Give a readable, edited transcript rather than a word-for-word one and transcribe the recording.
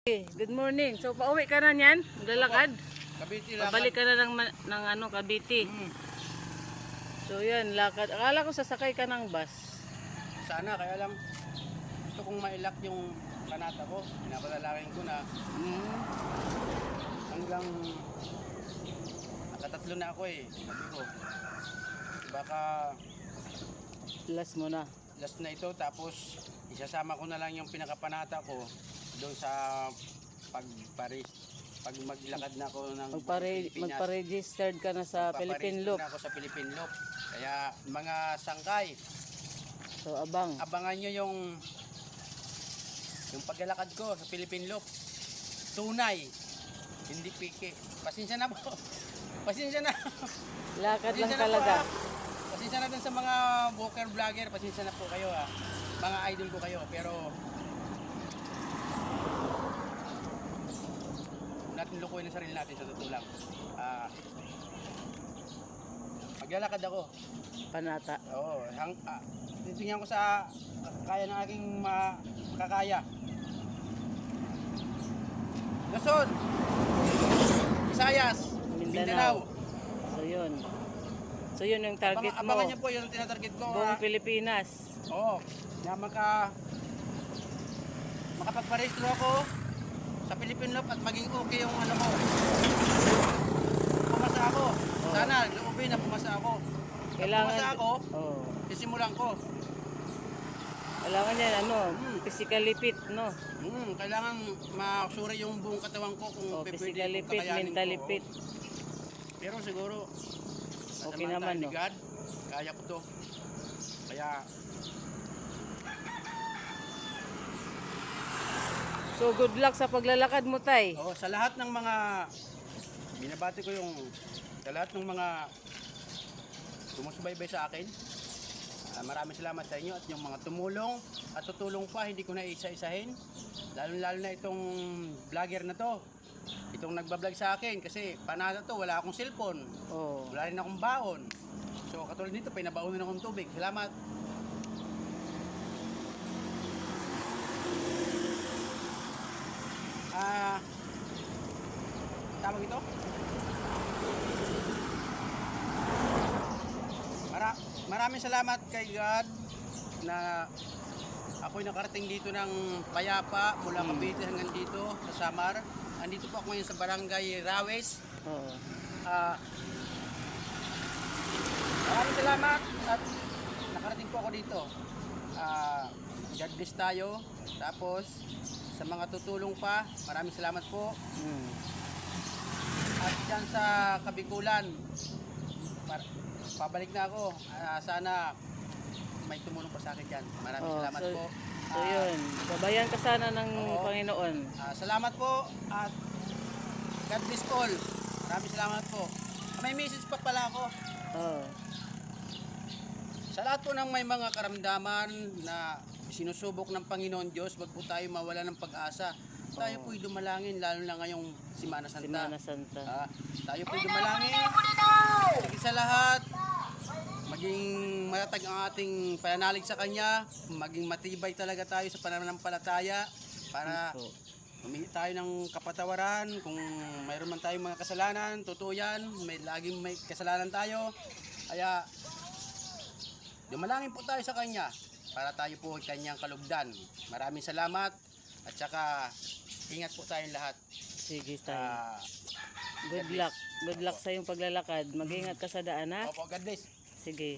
Good morning. So pauwi ka na niyan? Maglalakad? Cavite lakad. Pabalik ka na ng Cavite. So yan, lakad. Akala ko sasakay ka ng bus. Sana, kaya lang gusto kong mailak yung kanata ko. Pinapalalaki ko na hanggang nakatatlo na ako eh. Sabi ko, baka Last mo na. last na ito, tapos isasama ko na lang yung pinakapanata ko doon sa pag maglakad na ako ng Pilipinas. Magpa-registered ka na sa Philippine Loop. Na ako sa Philippine Loop. Kaya mga sangkay, So abangan nyo yung paglalakad ko sa Philippine Loop. Tunay, hindi piki. Pasensya na po. Pasensya na. Lakad lang Pasensya na talaga. po, pasensya na dun sa mga walker vlogger. Pasensya na po kayo ha. Mga idol ko kayo. Pero natin lukuhin ang sarili natin sa totoo lang. Maglalakad ako. Panata. Oo, titingnan ko sa kaya ng aking makakaya. Luzon, Visayas, Mindanao. So yun yung target mo. Abangan niyo po yung tinatarget ko. Buong Pilipinas. Oo, na makapagparehistro ako sa Philippine Loop at maging okay yung ano mo. Pumasa ako. Sana, okay na pumasa ako. Kailangan, pumasa ako, sisimulan ko. Kailangan yan, physically fit, no? Kailangan maksura yung buong katawan ko kung Physically fit, mentally fit. Pero siguro, Okay naman, no? God, kaya ko to. Kaya, So good luck sa paglalakad mo, Tay. sa lahat ng mga, binabati ko sa lahat ng mga sumusubaybay sa akin, maraming salamat sa inyo at yung mga tumulong at tutulong pa, hindi ko na isa-isahin. Lalo na itong vlogger na to. Itong nagbablog sa akin kasi panata to, wala akong cellphone. Wala rin akong baon. So katulad nito, pinabaonan akong tubig. Salamat. Tawag ito? Maraming salamat kay God na ako'y nakarating dito ng payapa mula Cavite hanggang dito sa Samar. Andito po ako ngayon sa Barangay Rawes. Maraming salamat at nakarating po ako dito. God bless tayo. Tapos sa mga tutulong pa, maraming salamat po. At dyan sa Kabikulan, pabalik na ako. Sana may tumulong pa sa akin dyan. Maraming salamat po. So yun, babayan ka sana ng Panginoon. Salamat po at God bless all. Maraming salamat po. May message pa pala ako. Sa lahat po ng may mga karamdaman na sinusubok ng Panginoon Diyos, wag po tayo mawala ng pag-asa. Tayo po'y dumalangin, lalo na ngayong Semana Santa. Tayo po'y dumalangin. Higit sa lahat, maging matatag ang ating pananalig sa Kanya, maging matibay talaga tayo sa pananampalataya para humingi tayo ng kapatawaran. Kung mayroon man tayong mga kasalanan, totoo yan, laging may kasalanan tayo. Kaya dumalangin po tayo sa Kanya para tayo po Kanyang kalugdan. Maraming salamat at saka ingat po tayong lahat. Sige tayo. Good luck sa iyong paglalakad. Mag-ingat ka sa daan, ha? Opo, God bless. Sige.